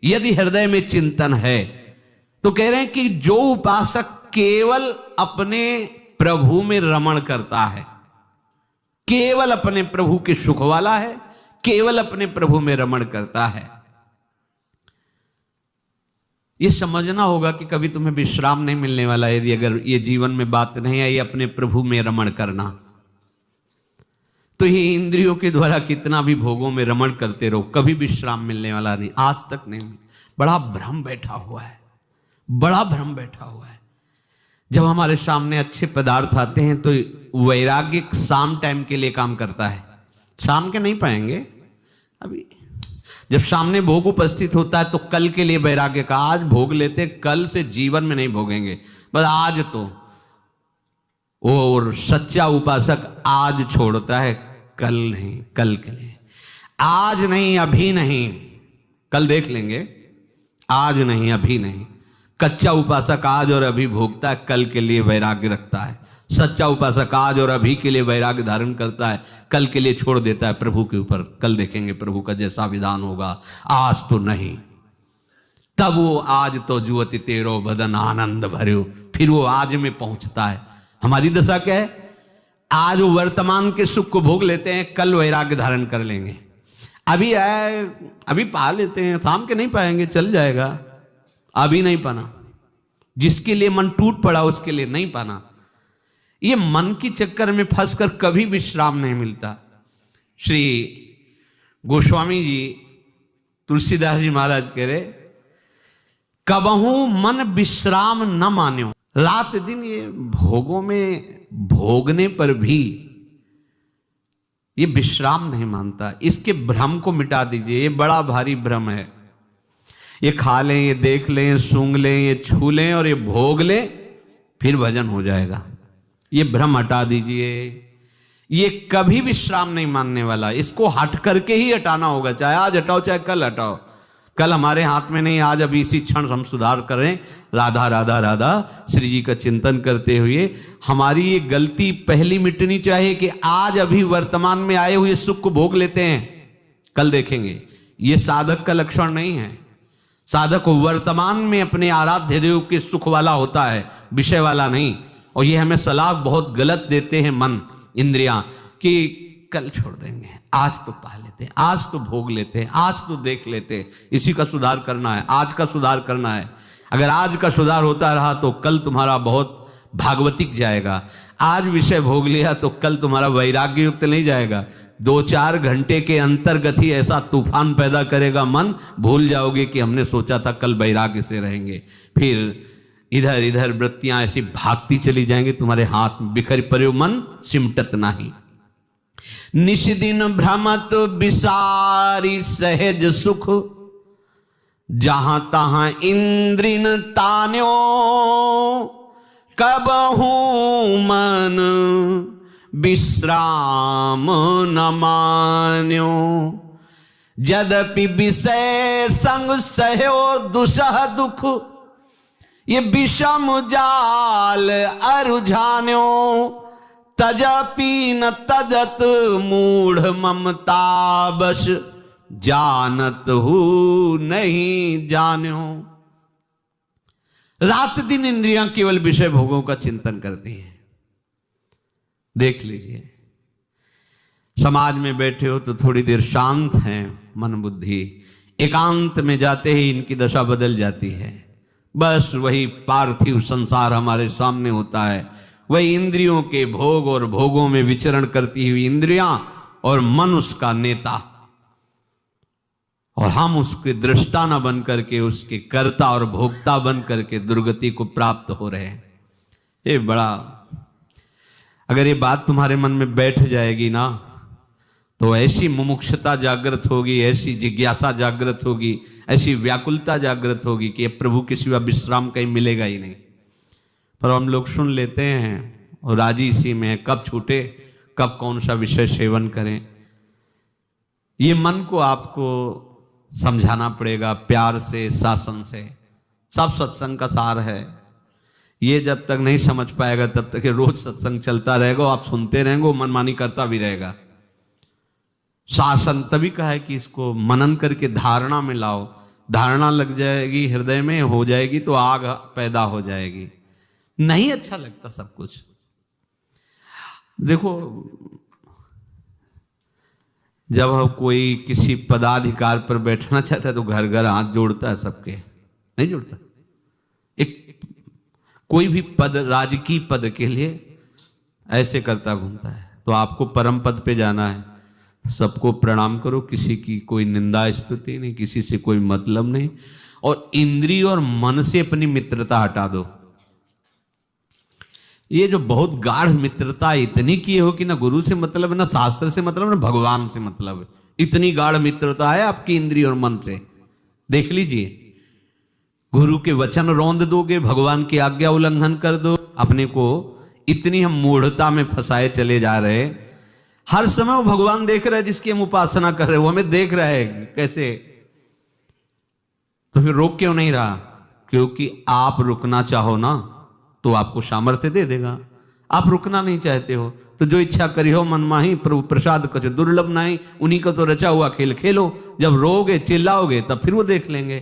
यदि हृदय में चिंतन है तो कह रहे हैं कि जो उपासक केवल अपने प्रभु में रमण करता है, केवल अपने प्रभु के सुख वाला है, केवल अपने प्रभु में रमण करता है, ये समझना होगा कि कभी तुम्हें विश्राम नहीं मिलने वाला यदि अगर ये जीवन में बात नहीं आई अपने प्रभु में रमण करना। तो ये इंद्रियों के द्वारा कितना भी भोगों में रमण करते रहो, कभी विश्राम मिलने वाला नहीं, आज तक नहीं। बड़ा भ्रम बैठा हुआ है, बड़ा भ्रम बैठा हुआ है। जब हमारे सामने अच्छे पदार्थ आते हैं तो वैराग्य शाम टाइम के लिए काम करता है, शाम के नहीं पाएंगे। अभी जब सामने भोग उपस्थित होता है तो कल के लिए वैराग्य का, आज भोग लेते, कल से जीवन में नहीं भोगेंगे, बस आज तो। और सच्चा उपासक आज छोड़ता है, कल नहीं, कल के लिए। आज नहीं, अभी नहीं, कल देख लेंगे, आज नहीं, अभी नहीं। कच्चा उपासक आज और अभी भोगता है, कल के लिए वैराग्य रखता है। सच्चा उपासक आज और अभी के लिए वैराग्य धारण करता है, कल के लिए छोड़ देता है प्रभु के ऊपर, कल देखेंगे प्रभु का जैसा विधान होगा, आज तो नहीं। तब वो आज तो जुवति तेरो बदन आनंद भर्यो, फिर वो आज में पहुंचता है। हमारी दशा क्या है, आज वो वर्तमान के सुख को भोग लेते हैं, कल वैराग्य धारण कर लेंगे। अभी आए, अभी पा लेते हैं, शाम के नहीं पाएंगे, चल जाएगा, अभी नहीं पाना। जिसके लिए मन टूट पड़ा उसके लिए नहीं पाना। ये मन की चक्कर में फंसकर कभी विश्राम नहीं मिलता। श्री गोस्वामी जी, तुलसीदास जी महाराज कह रहे, कबहू मन विश्राम न मान्यो। रात दिन ये भोगों में भोगने पर भी ये विश्राम नहीं मानता। इसके भ्रम को मिटा दीजिए, ये बड़ा भारी भ्रम है। ये खा लें, ये देख लें, ये सूंघ लें, ये छू लें और ये भोग लें, फिर भजन हो जाएगा। ये भ्रम हटा दीजिए। ये कभी विश्राम नहीं मानने वाला, इसको हट करके ही हटाना होगा, चाहे आज हटाओ चाहे कल हटाओ। कल हमारे हाथ में नहीं, आज अभी इसी क्षण हम सुधार करें। राधा राधा राधा श्री जी का चिंतन करते हुए हमारी ये गलती पहली मिटनी चाहिए कि आज अभी वर्तमान में आए हुए सुख को भोग लेते हैं, कल देखेंगे। ये साधक का लक्षण नहीं है। साधक वर्तमान में अपने आराध्य देव के सुख वाला होता है, विषय वाला नहीं। और ये हमें सलाह बहुत गलत देते हैं मन, इंद्रियां, कि कल छोड़ देंगे, आज तो पा लेते हैं, आज तो भोग लेते हैं, आज तो देख लेते हैं। इसी का सुधार करना है, आज का सुधार करना है। अगर आज का सुधार होता रहा तो कल तुम्हारा बहुत भागवतिक जाएगा। आज विषय भोग लिया तो कल तुम्हारा वैराग्य युक्त नहीं जाएगा। 2-4 घंटे के अंतर्गत ही ऐसा तूफान पैदा करेगा मन, भूल जाओगे कि हमने सोचा था कल वैराग्य से रहेंगे। फिर इधर इधर वृत्तियां ऐसी भागती चली जाएंगी, तुम्हारे हाथ बिखर पड़े मन सिमटत नहीं। निशिदिन भ्रमत विसारी सहज सुख, जहां तहां इंद्रिन तान्यो, कबहू मन विश्राम न मान्यो। यद्यपि विषय संग सहयो दुसह दुख, ये विषम जाल अरुझान्यो। तजपि न तजत मूढ़ ममता बस, जानत हूं नहीं जान्यो। रात दिन इंद्रियां केवल विषय भोगों का चिंतन करती हैं। देख लीजिए, समाज में बैठे हो तो थोड़ी देर शांत हैं मन बुद्धि, एकांत में जाते ही इनकी दशा बदल जाती है। बस वही पार्थिव संसार हमारे सामने होता है, वही इंद्रियों के भोग और भोगों में विचरण करती हुई इंद्रियां और मन उसका नेता, और हम उसके दृष्टा न बन करके उसके कर्ता और भोक्ता बन करके दुर्गति को प्राप्त हो रहे हैं। ये बड़ा, अगर ये बात तुम्हारे मन में बैठ जाएगी ना तो ऐसी मुमुक्षुता जागृत होगी, ऐसी जिज्ञासा जागृत होगी, ऐसी व्याकुलता जागृत होगी कि प्रभु के सिवा विश्राम कहीं मिलेगा ही नहीं। पर हम लोग सुन लेते हैं और राजी इसी में, कब छूटे, कब कौन सा विषय सेवन करें। ये मन को आपको समझाना पड़ेगा प्यार से, शासन से। सब सत्संग का सार है। ये जब तक नहीं समझ पाएगा तब तक रोज सत्संग चलता रहेगा, आप सुनते रहेंगे, मनमानी करता भी रहेगा। शासन तभी कहा है कि इसको मनन करके धारणा में लाओ, धारणा लग जाएगी हृदय में, हो जाएगी तो आग पैदा हो जाएगी। नहीं अच्छा लगता सब कुछ। देखो, जब हम कोई किसी पदाधिकार पर बैठना चाहता है तो घर घर हाथ जोड़ता है सबके, नहीं जोड़ता? एक कोई भी पद, राजकीय पद के लिए ऐसे करता घूमता है। तो आपको परम पद पे जाना है, सबको प्रणाम करो, किसी की कोई निंदा स्तुति नहीं, किसी से कोई मतलब नहीं, और इंद्रिय और मन से अपनी मित्रता हटा दो। ये जो बहुत गाढ़ मित्रता इतनी किए हो कि ना गुरु से मतलब, ना शास्त्र से मतलब, ना भगवान से मतलब, इतनी गाढ़ मित्रता है आपकी इंद्रिय और मन से। देख लीजिए, गुरु के वचन रौंद दोगे, भगवान की आज्ञा उल्लंघन कर दो, अपने को इतनी हम मूढ़ता में फंसाए चले जा रहे। हर समय वो भगवान देख रहा है जिसकी हम उपासना कर रहे हैं, वो हमें देख रहा है कैसे, तो फिर रोक क्यों नहीं रहा? क्योंकि आप रुकना चाहो ना तो आपको सामर्थ्य दे देगा। आप रुकना नहीं चाहते हो तो जो इच्छा करी हो मन माही, प्रभु प्रसाद कुछ दुर्लभ नहीं, उन्हीं का तो रचा हुआ खेल खेलो। जब रोगे चिल्लाओगे तब फिर वो देख लेंगे,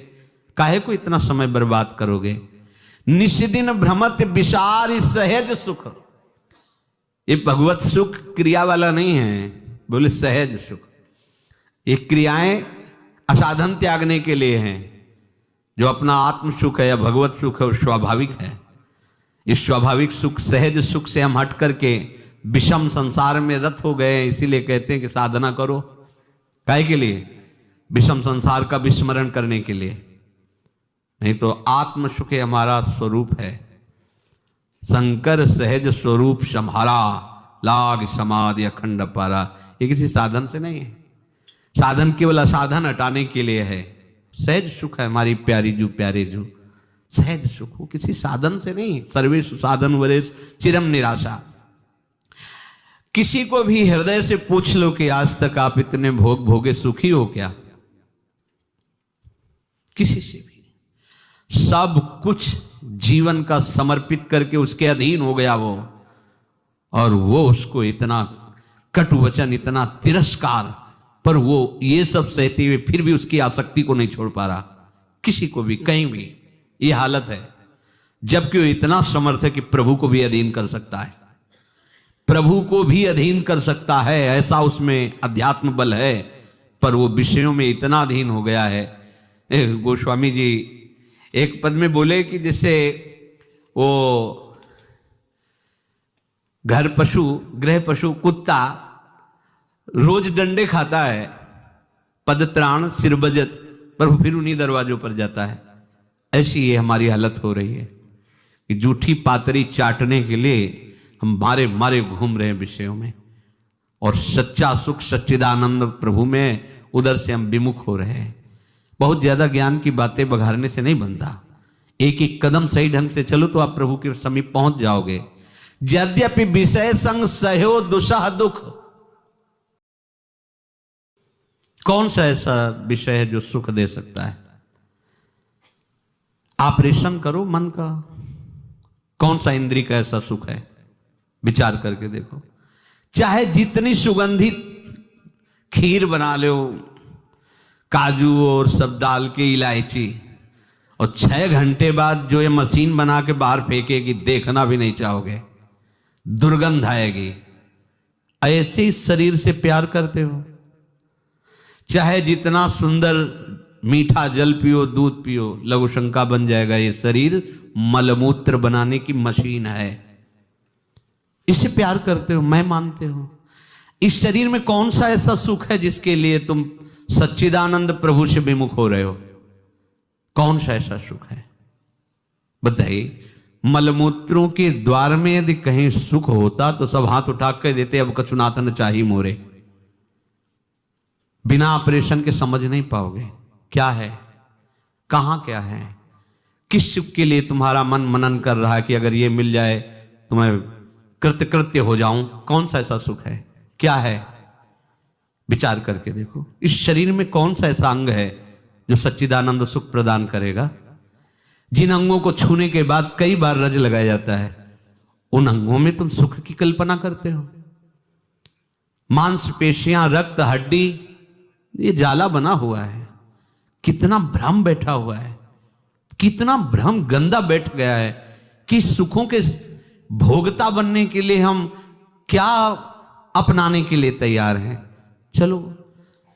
काहे को इतना समय बर्बाद करोगे? निष्दिन भ्रमत विसार सहज सुख। ये भगवत सुख क्रिया वाला नहीं है, बोले सहज सुख। ये क्रियाएं असाधन त्यागने के लिए हैं। जो अपना आत्म सुख है या भगवत सुख है वो स्वाभाविक है। इस स्वाभाविक सुख, सहज सुख से हम हट करके विषम संसार में रत हो गए हैं। इसीलिए कहते हैं कि साधना करो। काहे के लिए? विषम संसार का विस्मरण करने के लिए। नहीं तो आत्म सुख हमारा स्वरूप है। शंकर सहज स्वरूप सम्हारा, लाग समाधि अखंड पारा। ये किसी साधन से नहीं है। साधन केवल असाधन हटाने के लिए है। सहज सुख है हमारी प्यारी जू प्यारे जू, सहज सुख, वो किसी साधन से नहीं। सर्वेश साधन वरेश चिरम निराशा। किसी को भी हृदय से पूछ लो कि आज तक आप इतने भोग भोगे सुखी हो क्या? किसी से भी सब कुछ जीवन का समर्पित करके उसके अधीन हो गया वो, और वो उसको इतना कटु वचन, इतना तिरस्कार, पर वो ये सब सहते हुए फिर भी उसकी आसक्ति को नहीं छोड़ पा रहा। किसी को भी कहीं भी ये हालत है, जबकि वो इतना समर्थ है कि प्रभु को भी अधीन कर सकता है। प्रभु को भी अधीन कर सकता है, ऐसा उसमें अध्यात्म बल है, पर वो विषयों में इतना अधीन हो गया है। गोस्वामी जी एक पद में बोले कि जैसे वो घर पशु, गृह पशु, कुत्ता रोज डंडे खाता है, पद त्राण सिर बजत, पर वो फिर उन्हीं दरवाजों पर जाता है। ऐसी ये हमारी हालत हो रही है कि जूठी पातरी चाटने के लिए हम मारे मारे घूम रहे हैं विषयों में, और सच्चा सुख सच्चिदानंद प्रभु में उधर से हम विमुख हो रहे हैं। बहुत ज्यादा ज्ञान की बातें बघारने से नहीं बनता। एक एक कदम सही ढंग से चलो तो आप प्रभु के समीप पहुंच जाओगे। यद्यपि विषय संग सहयो दुसह दुख। कौन सा ऐसा विषय है जो सुख दे सकता है? ऑपरेशन करो मन का, कौन सा इंद्रिय का ऐसा सुख है? विचार करके देखो। चाहे जितनी सुगंधित खीर बना लो, काजू और सब डाल के, इलायची, और 6 घंटे बाद जो ये मशीन बना के बाहर फेंकेगी, देखना भी नहीं चाहोगे, दुर्गंध आएगी। ऐसे ही शरीर से प्यार करते हो। चाहे जितना सुंदर मीठा जल पियो, दूध पियो, लघु शंका बन जाएगा। ये शरीर मलमूत्र बनाने की मशीन है। इससे प्यार करते हो, मैं मानते हो। इस शरीर में कौन सा ऐसा सुख है जिसके लिए तुम सच्चिदानंद प्रभु से विमुख हो रहे हो? कौन सा ऐसा सुख है बताइए? मलमूत्रों के द्वार में यदि कहीं सुख होता तो सब हाथ उठा कर देते, अब कछुनाथन चाहिए मोरे। बिना ऑपरेशन के समझ नहीं पाओगे क्या है, कहां क्या है, किस सुख के लिए तुम्हारा मन मनन कर रहा है कि अगर ये मिल जाए तो मैं कृतकृत्य हो जाऊं। कौन सा ऐसा सुख है, क्या है? विचार करके देखो। इस शरीर में कौन सा ऐसा अंग है जो सच्चिदानंद सुख प्रदान करेगा? जिन अंगों को छूने के बाद कई बार रज लगाया जाता है, उन अंगों में तुम सुख की कल्पना करते हो। मांसपेशियां, रक्त, हड्डी, ये जाला बना हुआ है। कितना भ्रम बैठा हुआ है, कितना भ्रम गंदा बैठ गया है कि सुखों के भोगता बनने के लिए हम क्या अपनाने के लिए तैयार हैं। चलो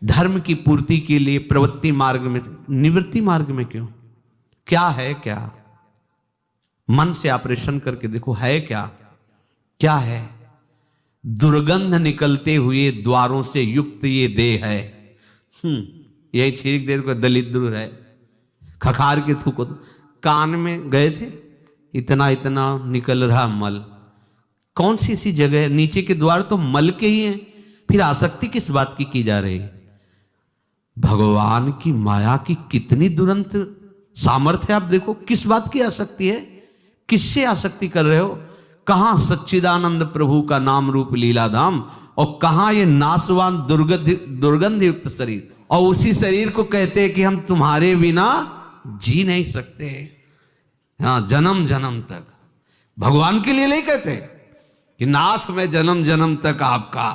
धर्म की पूर्ति के लिए प्रवृत्ति मार्ग में, निवृत्ति मार्ग में क्यों? क्या है? क्या मन से ऑपरेशन करके देखो, है क्या? क्या है? दुर्गंध निकलते हुए द्वारों से युक्त ये देह है। यही छीक देर को दलिद्र है, खखार के थूको। कान में गए थे, इतना इतना निकल रहा मल। कौन सी ऐसी जगह है? नीचे के द्वार तो मल के ही हैं, फिर आसक्ति किस बात की जा रही है? भगवान की माया की कितनी दुरंत सामर्थ्य। आप देखो किस बात की आसक्ति है, किससे आसक्ति कर रहे हो? कहां सच्चिदानंद प्रभु का नाम रूप लीला धाम, और कहां ये नासवान दुर्गंध युक्त शरीर। और उसी शरीर को कहते हैं कि हम तुम्हारे बिना जी नहीं सकते। हाँ, जन्म जन्म तक भगवान के लिए नहीं कहते कि नाथ में जन्म जन्म तक आपका,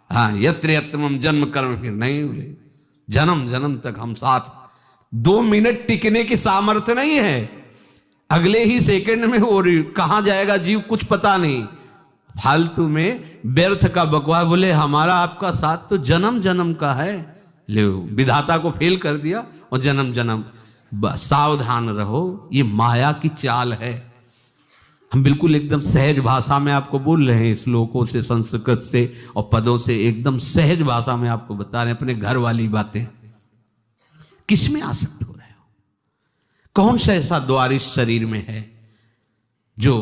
हाँ, यत्र यत्र जन्म कर्म फिर नहीं हुए, जन्म जन्म तक हम साथ। 2 मिनट टिकने की सामर्थ्य नहीं है, अगले ही सेकंड में वो कहां जाएगा जीव कुछ पता नहीं। फालतू में व्यर्थ का बकवास। बोले हमारा आपका साथ तो जन्म जन्म का है। ले विधाता को फेल कर दिया और जन्म जन्म। सावधान रहो, ये माया की चाल है। हम बिल्कुल एकदम सहज भाषा में आपको बोल रहे हैं, श्लोकों से, संस्कृत से और पदों से एकदम सहज भाषा में आपको बता रहे हैं अपने घर वाली बातें। किस में आसक्त हो रहे हो? कौन सा ऐसा द्वार इस शरीर में है जो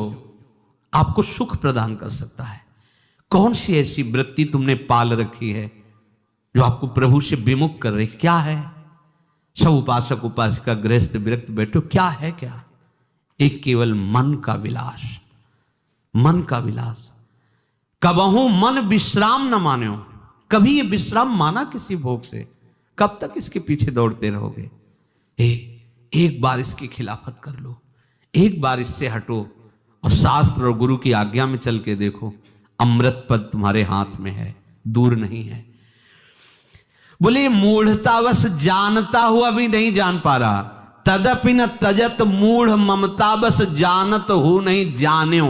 आपको सुख प्रदान कर सकता है? कौन सी ऐसी वृत्ति तुमने पाल रखी है जो आपको प्रभु से विमुख कर रही? क्या है? सब उपासक उपासिका गृहस्थ विरक्त बैठो, क्या है? क्या? एक केवल मन का विलास, मन का विलास। कबहू मन विश्राम न मान्यो। कभी ये विश्राम माना किसी भोग से? कब तक इसके पीछे दौड़ते रहोगे? एक बार इसकी खिलाफत कर लो, एक बार इससे हटो और शास्त्र और गुरु की आज्ञा में चल के देखो, अमृत पद तुम्हारे हाथ में है, दूर नहीं है। बोले मूढ़तावश जानता हुआ भी नहीं जान पा रहा। तदपि न तजत मूढ़ ममतावश जानत हो नहीं जान्यो।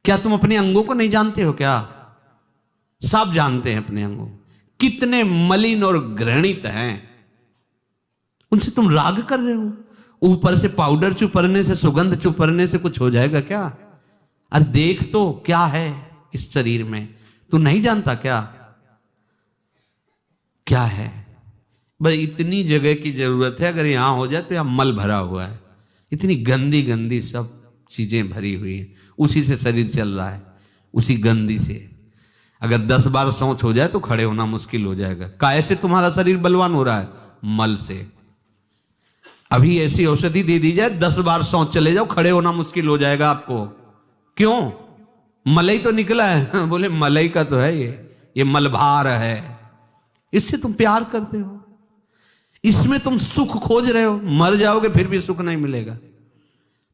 क्या तुम अपने अंगों को नहीं जानते हो? क्या सब जानते हैं अपने अंगों, कितने मलिन और घृणित हैं। उनसे तुम राग कर रहे हो। ऊपर से पाउडर चुपरने से, सुगंध चुपरने से कुछ हो जाएगा क्या? अरे देख तो क्या है इस शरीर में, तू नहीं जानता क्या? क्या है? भाई इतनी जगह की जरूरत है, अगर यहां हो जाए तो यहां मल भरा हुआ है, इतनी गंदी गंदी सब चीजें भरी हुई है, उसी से शरीर चल रहा है, उसी गंदी से। अगर 10 बार शौच हो जाए तो खड़े होना मुश्किल हो जाएगा। काहे से तुम्हारा शरीर बलवान हो रहा है? मल से। अभी ऐसी औषधि दे दी जाए, 10 बार शौच चले जाओ, खड़े होना मुश्किल हो जाएगा आपको। क्यों? मलई तो निकला है। बोले मलई का तो है ये मलभार है। इससे तुम प्यार करते हो, इसमें तुम सुख खोज रहे हो। मर जाओगे फिर भी सुख नहीं मिलेगा।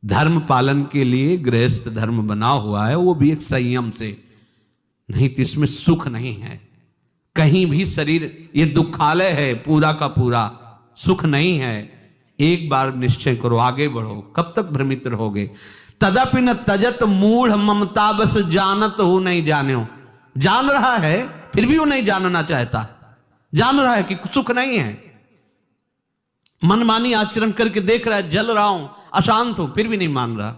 धर्म पालन के लिए गृहस्थ धर्म बना हुआ है, वो भी एक संयम से, नहीं तो इसमें सुख नहीं है कहीं भी। शरीर ये दुखालय है, पूरा का पूरा सुख नहीं है। एक बार निश्चय करो, आगे बढ़ो। कब तक भ्रमित रहोगे? तदपि न तजत मूढ़ ममता बस जानत हो नहीं जान्यो। जान रहा है फिर भी वो नहीं जानना चाहता। जान रहा है कि सुख नहीं है, मनमानी आचरण करके देख रहा है, जल रहा हूं, अशांत हूं, फिर भी नहीं मान रहा।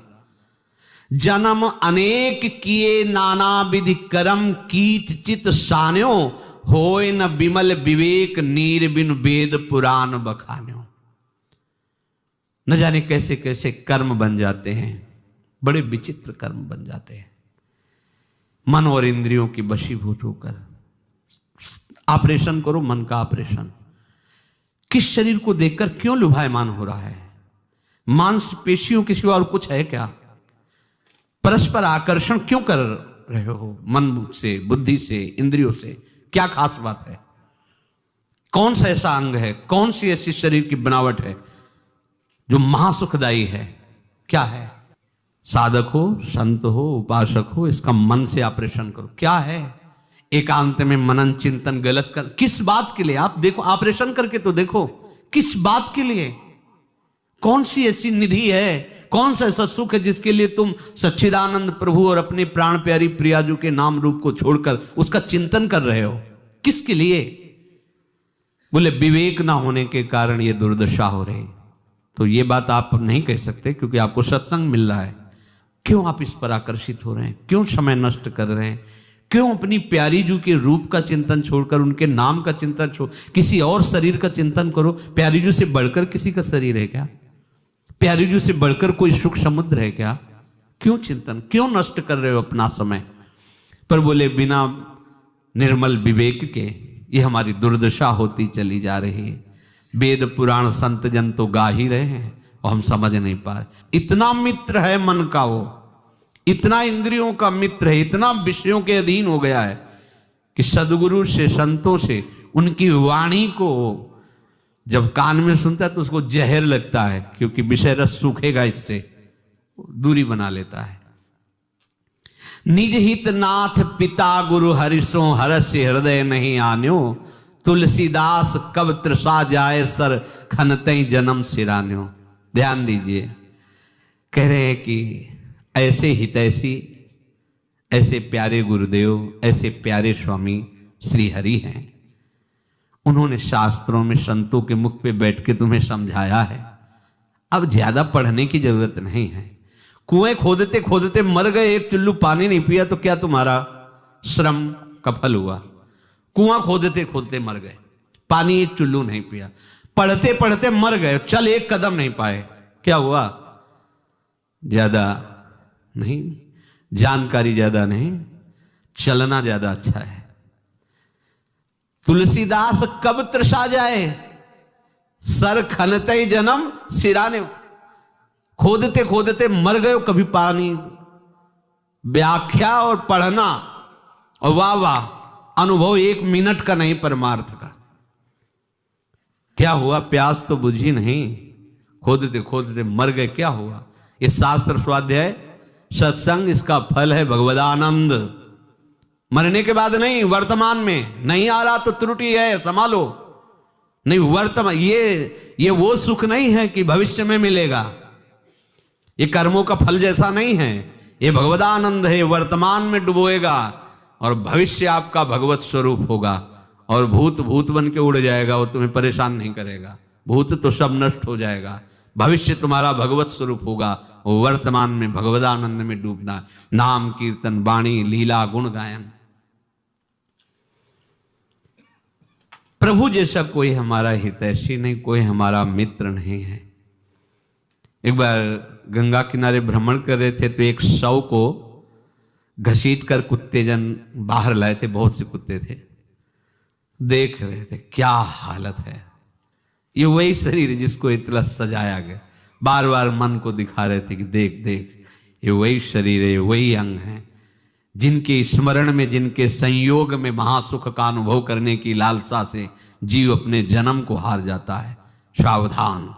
जन्म अनेक किए नाना विधि कर्म कीच चित सान्यो होय न विमल विवेक नीर बिन वेद पुराण बखान्यो। न जाने कैसे कैसे कर्म बन जाते हैं, बड़े विचित्र कर्म बन जाते हैं। मन और इंद्रियों की वशीभूत होकर ऑपरेशन करो, मन का ऑपरेशन। किस शरीर को देखकर क्यों लुभायमान हो रहा है? मांसपेशियों के सिवा और कुछ है क्या? परस्पर आकर्षण क्यों कर रहे हो? मन से, बुद्धि से, इंद्रियों से क्या खास बात है? कौन सा ऐसा अंग है, कौन सी ऐसी शरीर की बनावट है जो महासुखदायी है? क्या है? साधक हो, संत हो, उपासक हो, इसका मन से ऑपरेशन करो। क्या है? एकांत में मनन चिंतन गलत कर, किस बात के लिए? आप देखो, ऑपरेशन करके तो देखो, किस बात के लिए? कौन सी ऐसी निधि है, कौन सा ऐसा सुख है जिसके लिए तुम सच्चिदानंद प्रभु और अपने प्राण प्यारी प्रियाजू के नाम रूप को छोड़कर उसका चिंतन कर रहे हो? किसके लिए? बोले विवेक ना होने के कारण ये दुर्दशा हो रही। तो ये बात आप नहीं कह सकते क्योंकि आपको सत्संग मिल रहा है। क्यों आप इस पर आकर्षित हो रहे हैं? क्यों समय नष्ट कर रहे हैं? क्यों अपनी प्यारी जू के रूप का चिंतन छोड़कर उनके नाम का चिंतन छोड़ किसी और शरीर का चिंतन करो? प्यारी जू से बढ़कर किसी का शरीर है क्या? प्यारी जू से बढ़कर कोई सुख समुद्र है क्या? क्यों चिंतन, क्यों नष्ट कर रहे हो अपना समय? पर बोले बिना निर्मल विवेक के ये हमारी दुर्दशा होती चली जा रही है। वेद पुराण संत जन तो गा ही रहे हैं और हम समझ नहीं पा रहे। इतना मित्र है मन का वो, इतना इंद्रियों का मित्र है, इतना विषयों के अधीन हो गया है कि सदगुरु से, संतों से, उनकी वाणी को जब कान में सुनता है तो उसको जहर लगता है, क्योंकि विषय रस सूखेगा, इससे दूरी बना लेता है। निज हित नाथ पिता गुरु हरिसो हरस हृदय नहीं आन्यो, तुलसीदास कब तृषा जाए सर खनते जन्म सिरान्यो। ध्यान दीजिए, कह रहे हैं कि ऐसे हितैषी, ऐसे प्यारे गुरुदेव, ऐसे प्यारे स्वामी श्री हरि हैं। उन्होंने शास्त्रों में संतों के मुख पे बैठ के तुम्हें समझाया है। अब ज्यादा पढ़ने की जरूरत नहीं है। कुएं खोदते खोदते मर गए, एक चुल्लू पानी नहीं पिया तो क्या तुम्हारा श्रम का फल हुआ? कुआं खोदते खोदते मर गए, पानी एक चुल्लू नहीं पिया, पढ़ते पढ़ते मर गए, चल एक कदम नहीं पाए, क्या हुआ? ज्यादा नहीं, जानकारी ज्यादा नहीं, चलना ज्यादा अच्छा है। तुलसीदास कब तृषा जाए सर खनते जन्म सिराने। खोदते खोदते मर गए, कभी पानी, व्याख्या और पढ़ना और वाह वाह, अनुभव एक मिनट का नहीं, परमार्थ का। क्या हुआ? प्यास तो बुझी नहीं, खोदते खोदते मर गए, क्या हुआ? ये शास्त्र स्वाध्याय सत्संग, इसका फल है भगवदानंद। मरने के बाद नहीं, वर्तमान में। नहीं आ रहा तो त्रुटि है, संभालो। नहीं, वर्तमान, ये वो सुख नहीं है कि भविष्य में मिलेगा। ये कर्मों का फल जैसा नहीं है, ये भगवदानंद है, वर्तमान में डुबोएगा और भविष्य आपका भगवत स्वरूप होगा। और भूत भूत बन के उड़ जाएगा, वो तुम्हें परेशान नहीं करेगा। भूत तो सब नष्ट हो जाएगा, भविष्य तुम्हारा भगवत स्वरूप होगा। वर्तमान में भगवदानंद में डूबना, नाम कीर्तन वाणी लीला गुण गायन। प्रभु जैसा कोई हमारा हितैषी नहीं, कोई हमारा मित्र नहीं है। एक बार गंगा किनारे भ्रमण कर रहे थे तो एक शव को घसीट कर कुत्ते जन बाहर लाए थे, बहुत से कुत्ते थे। देख रहे थे क्या हालत है। ये वही शरीर है जिसको इतना सजाया गया, बार बार मन को दिखा रहे थे कि देख देख, ये वही शरीर है, वही अंग है जिनके स्मरण में, जिनके संयोग में महासुख का अनुभव करने की लालसा से जीव अपने जन्म को हार जाता है। सावधान।